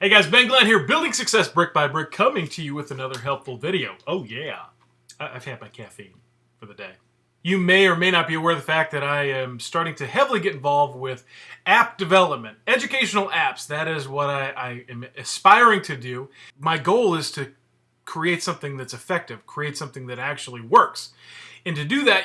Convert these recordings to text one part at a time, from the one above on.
Hey guys, Ben Glenn here, building success brick by brick, coming to you with another helpful video. Oh yeah, I've had my caffeine for the day. You may or may not be aware of the fact that I am starting to heavily get involved with app development, educational apps. That is what I am aspiring to do. My goal is to create something that's effective, create something that actually works. And to do that,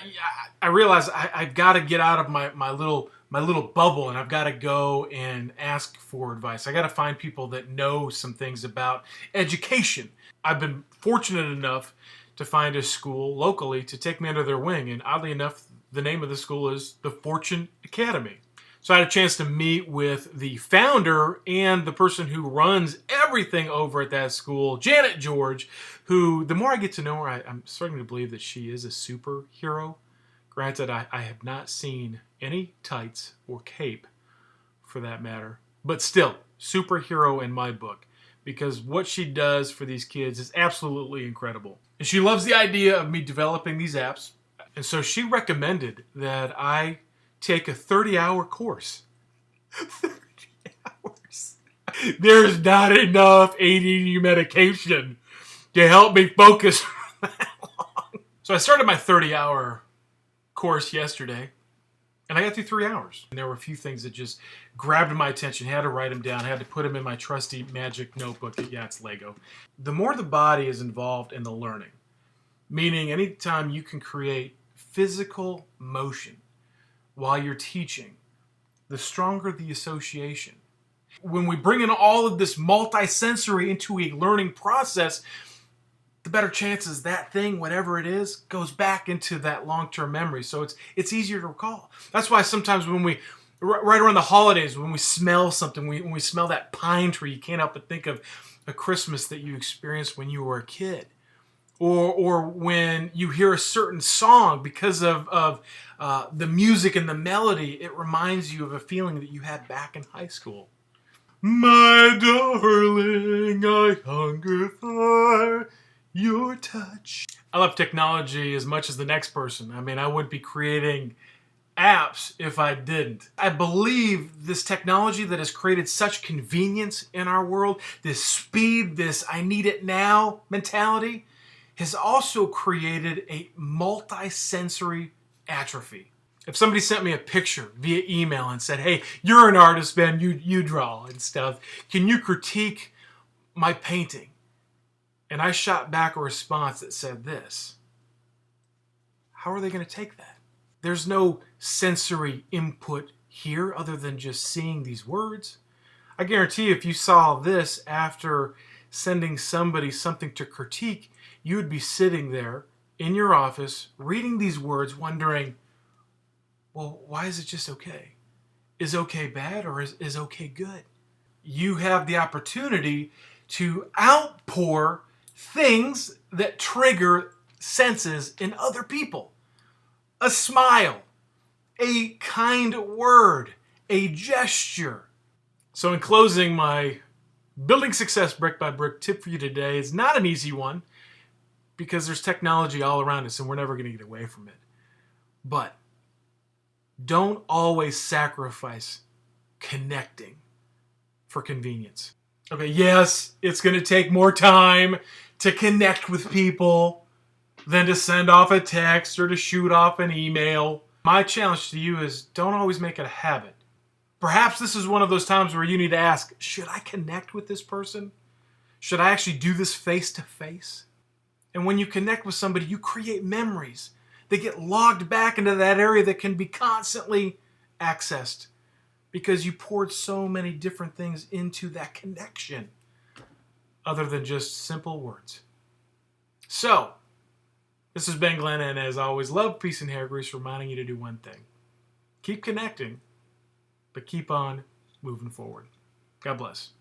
I realize I've got to get out of my little bubble, and I've got to go and ask for advice. I got to find people that know some things about education. I've been fortunate enough to find a school locally to take me under their wing, and oddly enough, the name of the school is the Fortune Academy. So I had a chance to meet with the founder and the person who runs everything over at that school, Janet George, who, the more I get to know her, I'm starting to believe that she is a superhero. Granted, I have not seen any tights or cape, for that matter, but still, superhero in my book, because what she does for these kids is absolutely incredible. And she loves the idea of me developing these apps, and so she recommended that I take a 30-hour course. 30 hours. There's not enough ADD medication to help me focus for that long. So I started my 30-hour course yesterday, and I got through 3 hours. And there were a few things that just grabbed my attention. I had to write them down. I had to put them in my trusty magic notebook. Yeah, it's Lego. The more the body is involved in the learning, meaning anytime you can create physical motion while you're teaching, the stronger the association. When we bring in all of this multi-sensory into a learning process, the better chances that thing, whatever it is, goes back into that long-term memory. So it's easier to recall. That's why sometimes when we, right around the holidays, when we smell something, when we smell that pine tree, you can't help but think of a Christmas that you experienced when you were a kid. Or when you hear a certain song, because of the music and the melody, it reminds you of a feeling that you had back in high school. My darling, I hunger for your touch. I love technology as much as the next person. I mean, I wouldn't be creating apps if I didn't. I believe this technology that has created such convenience in our world, this speed, this I need it now mentality, has also created a multi-sensory atrophy. If somebody sent me a picture via email and said, hey, you're an artist, man, you draw and stuff, can you critique my painting? And I shot back a response that said this, how are they going to take that? There's no sensory input here other than just seeing these words. I guarantee if you saw this after sending somebody something to critique, you would be sitting there in your office reading these words wondering, well, why is it just okay? Is okay bad, or is okay good? You have the opportunity to outpour things that trigger senses in other people. A smile, a kind word, a gesture. So in closing, my building success brick by brick tip for you today is not an easy one, because there's technology all around us and we're never going to get away from it. But don't always sacrifice connecting for convenience. Okay, yes, it's going to take more time to connect with people than to send off a text or to shoot off an email. My challenge to you is don't always make it a habit. Perhaps this is one of those times where you need to ask, should I connect with this person? Should I actually do this face to face? And when you connect with somebody, you create memories. They get logged back into that area that can be constantly accessed because you poured so many different things into that connection other than just simple words. So, this is Ben Glenn, and as always, love, peace, and hair grease, reminding you to do one thing. Keep connecting, but keep on moving forward. God bless.